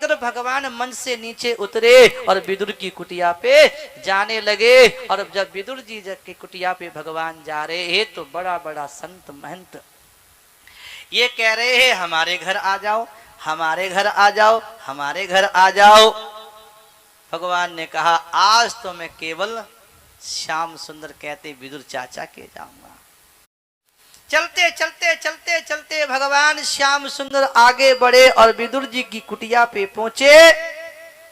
देखकर भगवान मन से नीचे उतरे और विदुर की कुटिया पे जाने लगे। और जब विदुर जी की कुटिया पे भगवान जा रहे हैं तो बड़ा बड़ा संत महंत ये कह रहे हैं हमारे घर आ जाओ, हमारे घर आ जाओ, हमारे घर आ जाओ। भगवान ने कहा आज तो मैं केवल श्याम सुंदर कहते विदुर चाचा के जाऊंगा। चलते चलते चलते चलते भगवान श्याम सुंदर आगे बढ़े और विदुर जी की कुटिया पे पहुंचे।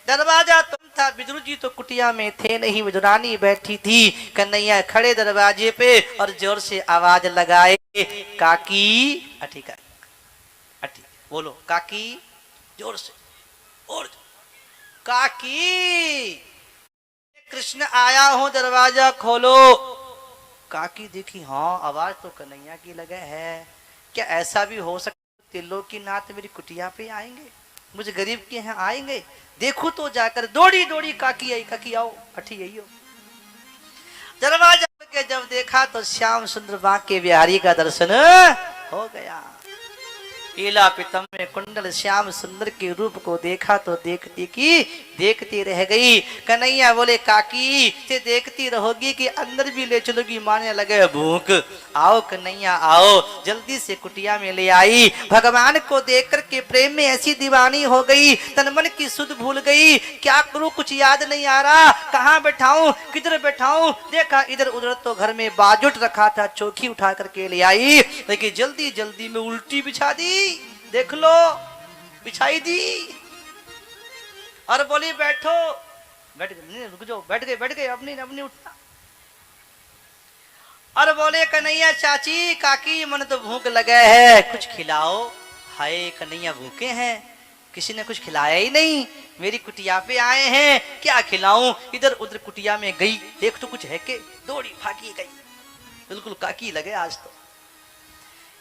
दरवाजा तुम था, विदुर जी तो कुटिया में थे नहीं, विदुरानी बैठी थी। कन्हैया खड़े दरवाजे पे और जोर से आवाज लगाए काकी। ठीक है, बोलो काकी, जोर से और काकी कृष्ण आया हूं, दरवाजा खोलो। काकी देखी, हाँ आवाज तो कन्हैया की लगे है। क्या ऐसा भी हो सकता त्रिलोकी नाथ मेरी कुटिया पे आएंगे, मुझे गरीब के यहाँ आएंगे? देखो तो जाकर दौड़ी दौड़ी काकी आई, काकी आओ, अठी आई हो। दरवाजा के जब देखा तो श्याम सुंदर बांके बिहारी का दर्शन हो गया। पीला पितम में कुंडल श्याम सुंदर के रूप को देखा तो देखती की देखती रह गई। कन्हैया बोले काकी से देखती रहोगी कि अंदर भी ले चलोगी? मारने लगे भूख। आओ कन्हैया आओ, जल्दी से कुटिया में ले आई। भगवान को देख कर के प्रेम में ऐसी दीवानी हो गई, तन मन की सुध भूल गई। क्या करूं कुछ याद नहीं आ रहा, कहाँ बैठाऊं किधर बैठाऊं? देखा इधर उधर तो घर में बाजुट रखा था, चौकी उठा करके ले आई। लेकिन जल्दी जल्दी में उल्टी बिछा दी, देख लो बिछाई दी और बोली बैठो। बैठ गए, रुक जाओ, बैठ गए, अपनी अपनी उठना। और बोले कन्हैया चाची काकी मन तो भूख लगे है, कुछ खिलाओ। हाय कन्हैया भूखे हैं, किसी ने कुछ खिलाया ही नहीं, मेरी कुटिया पे आए हैं, क्या खिलाऊं? इधर उधर कुटिया में गई, देख तो कुछ है के, दौड़ी भागी गई, बिल्कुल काकी लगे आज तो।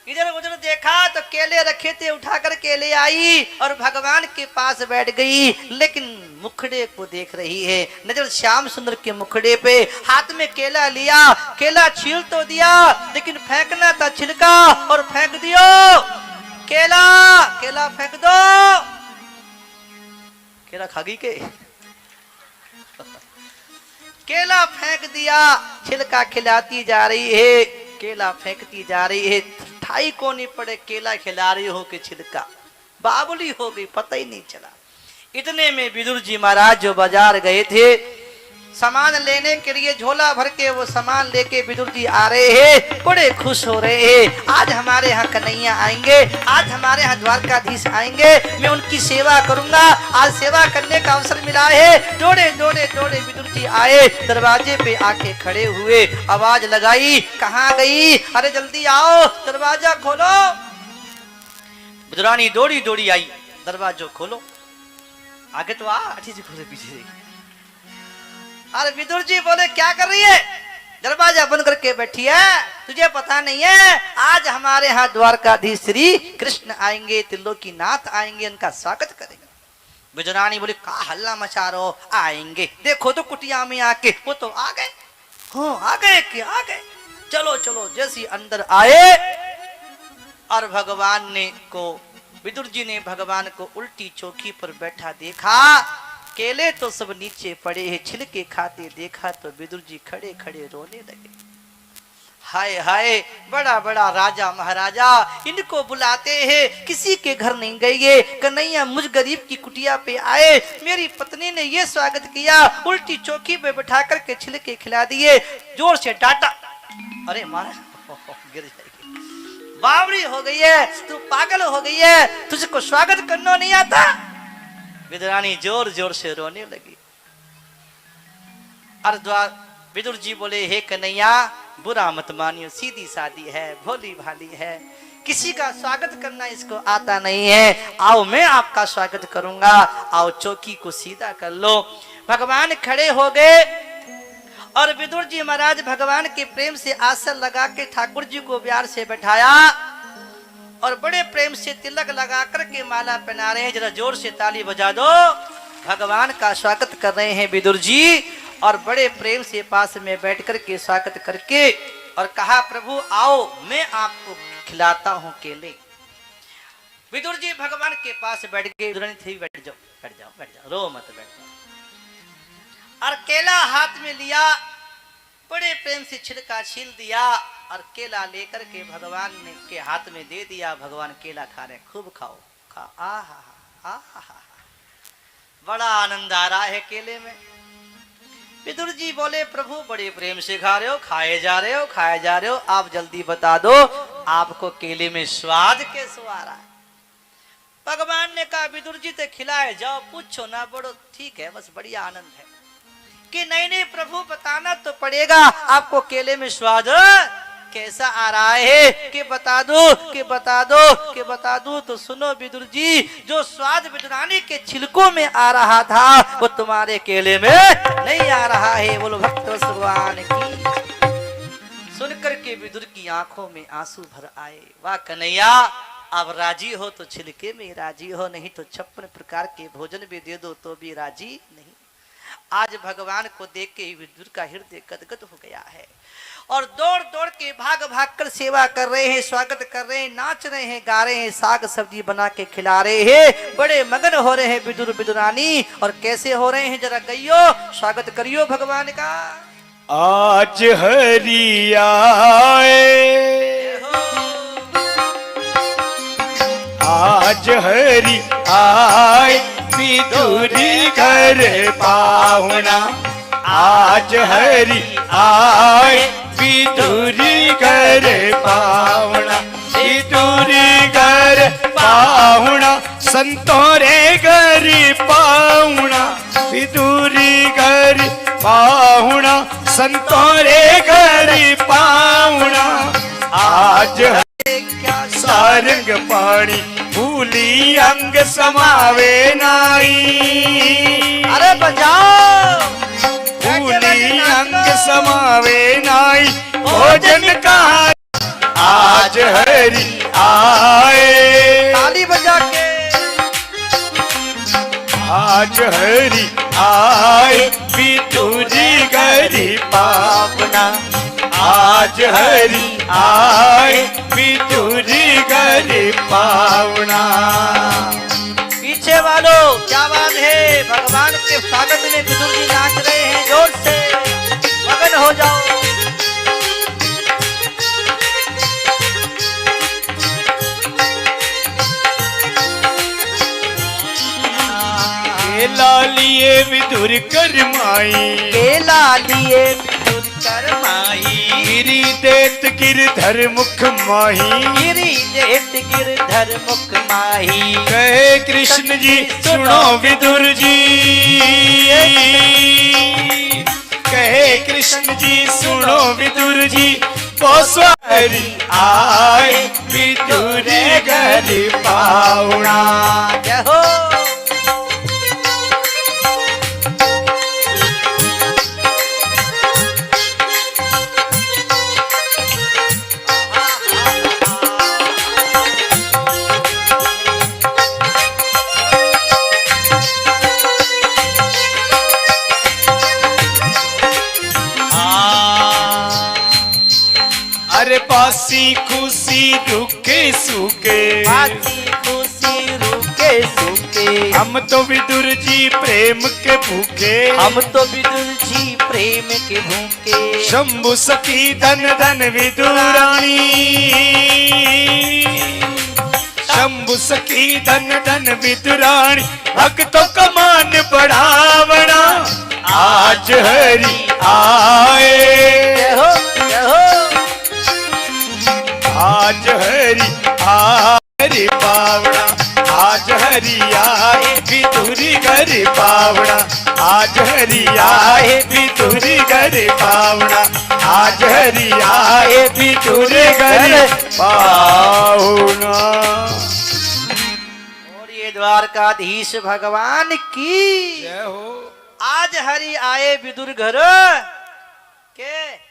इधर उधर देखा तो केले रखे थे, उठा कर केले आई और भगवान के पास बैठ गई। लेकिन मुखड़े को देख रही है, नजर श्याम सुंदर के मुखड़े पे। हाथ में केला लिया, केला छील तो दिया लेकिन फेंकना था छिलका और फेंक दियो। केला केला फेंक दो, केला खा गई के केला फेंक दिया, छिलका खिलाती जा रही है, केला फेंकती जा रही है। ठाई को नहीं पड़े, केला खिला रही हो कि छिलका, बाबुली हो गई, पता ही नहीं चला। इतने में विदुर जी महाराज जो बाजार गए थे सामान लेने के लिए, झोला भर के वो सामान लेके विदुर जी आ रहे हैं, बड़े खुश हो रहे हैं। आज हमारे यहाँ कन्हैया आएंगे, आज हमारे यहाँ द्वारकाधीश आएंगे, मैं उनकी सेवा करूंगा। आज सेवा करने का अवसर मिला है। दौड़े दौड़े दौड़े विदुर जी आए, दरवाजे पे आके खड़े हुए, आवाज लगाई कहाँ गई? अरे जल्दी आओ, दरवाजा खोलो। विदुरानी दौड़ी दौड़ी आई, दरवाजा खोलो, आगे तो आ, अच्छी से खोले, पीछे से। अरे विदुर जी बोले क्या कर रही है? दरवाजा बंद करके बैठी है, तुझे पता नहीं है आज हमारे यहाँ द्वारकाधीश श्री कृष्ण आएंगे, त्रिलोकी नाथ आएंगे, उनका स्वागत करेंगे। विदुरानी बोले का हल्ला मचा रहो, आएंगे देखो तो कुटिया में आके। वो तो आ गए, हाँ आ गए कि आ गए, चलो चलो। जैसे अंदर आए और भगवान ने को विदुर जी ने भगवान को उल्टी चौकी पर बैठा देखा, केले तो सब नीचे पड़े हैं, छिलके खाते देखा तो विदुर जी खड़े खड़े रोने लगे। हाय हाय, बड़ा बड़ा राजा महाराजा इनको बुलाते हैं, किसी के घर नहीं गए। कन्हैया मुझ गरीब की कुटिया पे आए, मेरी पत्नी ने ये स्वागत किया, उल्टी चौकी पे बैठा करके छिलके खिला दिए, जोर से डांटा। अरे मारा गिर जाएगी, बावड़ी हो गई है तू, पागल हो गई है, तुझको स्वागत करना नहीं आता? विदुरानी जोर जोर से रोने लगी। विदुर जी बोले हे कन्हैया बुरा मत मानियो, सीधी सादी है, भोली भाली है, किसी का स्वागत करना इसको आता नहीं है। आओ मैं आपका स्वागत करूंगा, आओ चौकी को सीधा कर लो। भगवान खड़े हो गए और विदुर जी महाराज भगवान के प्रेम से आसन लगा के ठाकुर जी को प्यार से बैठाया और बड़े प्रेम से तिलक लगा करके माला पहना रहे हैं। जरा जोर से ताली बजा दो, भगवान का स्वागत कर रहे हैं विदुर जी। और बड़े प्रेम से पास में बैठ करके स्वागत करके और कहा प्रभु आओ मैं आपको खिलाता हूं केले। विदुर जी भगवान के पास बैठ गए। विदुरानी थी, बैठ जाओ बैठ जाओ बैठ जाओ, रो मत, बैठ जाओ। और केला हाथ में लिया, बड़े प्रेम से छिलका छील दिया और केला लेकर के भगवान ने के हाथ में दे दिया। भगवान केला खा रहे, खूब खाओ, खा, आ बड़ा आनंद आ रहा है केले में। विदुर जी बोले, प्रभु बड़े प्रेम से खा रहे हो, खाए जा रहे हो, खाए जा रहे हो, आप जल्दी बता दो आपको केले में स्वाद कैसे आ रहा है। भगवान ने कहा, विदुर जी तो खिलाए जाओ, पूछो ना, बड़ो ठीक है, बस बढ़िया आनंद है। कि नहीं नहीं प्रभु, बताना तो पड़ेगा आपको केले में स्वाद कैसा आ रहा है, कि बता दो, कि बता दो, कि बता दो। तो सुनो विदुर जी, जो स्वाद विदुरानी के छिलकों में आ रहा था वो तुम्हारे केले में नहीं आ रहा है। बोलो भक्त भगवान की। सुनकर के विदुर की आंखों में आंसू भर आए। वाह कन्हैया, अब राजी हो तो छिलके में राजी हो, नहीं तो 56 प्रकार के भोजन भी दे दो तो भी राजी नहीं। आज भगवान को देख के विदुर का हृदय गदगद हो गया है और दौड़ दौड़ के भाग भाग कर सेवा कर रहे हैं, स्वागत कर रहे हैं, नाच रहे हैं, गा रहे हैं, साग सब्जी बना के खिला रहे हैं। बड़े मगन हो रहे हैं विदुर विदुरानी। और कैसे हो रहे हैं जरा गइयो, स्वागत करियो भगवान का। आज हरि आए, आज हरि आए, विदुरी घर पाहुना। आज हरि आए, विदुरी घर पाहुना। विदुरी घर पाहुना, संतों रे घर पाहुना। विदुरी घर पाहुना, संतों रे घर पाहुना। आज सारंग पाणी भूली अंग समावे नाई। अरे बजाओ, भूली अंग समावे नाई, भोजन का आज हरि आए। ताली बजा के। आज हरि आए, विदुरी गरी पावना। आज हरि आए, विदुरी गरी पावना। पीछे वालों क्या बात है, भगवान के स्वागत में विदुर जी नाच रहे हैं, जोर से मगन हो जाओ। केला लिए विदुर कर माई, केला लिए विदुर कर माई। गिरी देत गिरधर मुख माही, गिरी देत गिरधर मुख माही। कहे कृष्ण जी सुनो विदुर जी, कहे कृष्ण जी सुनो विदुर जी। पोसवारी आए, विदुरी घर पाहुना। जय हो। अरे बासी खुशी रुके सूके, बासी खुशी रुके सूके। हम तो विदुर जी प्रेम के भूखे, हम तो विदुर जी प्रेम के भूखे। शंभु सखी धन धन विदुरानी। शंभु सखी धन धन विदुरानी, भक्तों का मान बढ़ावना। आज हरि आए, जय हो जय हो। आज हरि हरि पावना। आज हरि आए, विदुरी घर पावना। आज हरि आए, विदुरी घर पावना। आज हरि आए, विदुरी घर पावना। और ये द्वारकाधीश भगवान की जय हो। आज हरि आए विदुर घर के,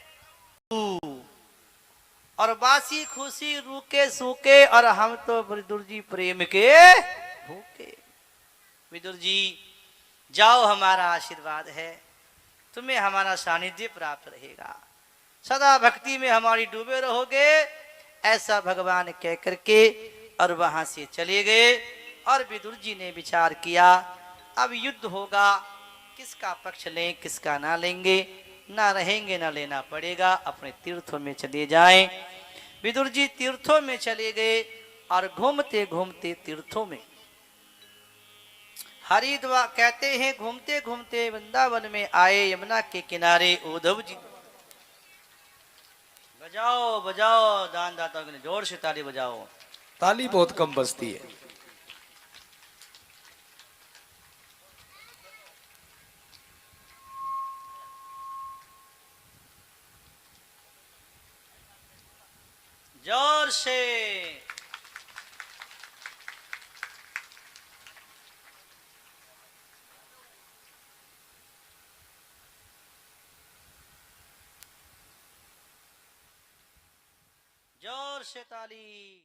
और बासी खुशी रूके सूके, और हम तो विदुर जी प्रेम के भूखे। विदुर जी जाओ, हमारा आशीर्वाद है, तुम्हें हमारा सानिध्य प्राप्त रहेगा, सदा भक्ति में हमारी डूबे रहोगे, ऐसा भगवान कह करके और वहां से चले गए। और विदुर जी ने विचार किया अब युद्ध होगा, किसका पक्ष लें किसका ना लेंगे, ना रहेंगे ना लेना पड़ेगा, अपने तीर्थों में चले जाएं। विदुर जी तीर्थों में चले गए और घूमते घूमते तीर्थों में, हरिद्वार कहते हैं घूमते घूमते वृंदावन में आए। यमुना के किनारे उद्धव जी, बजाओ बजाओ दान दाताओं के लिए जोर से ताली बजाओ। ताली बहुत कम बजती है। जोर से। जोर से ताली।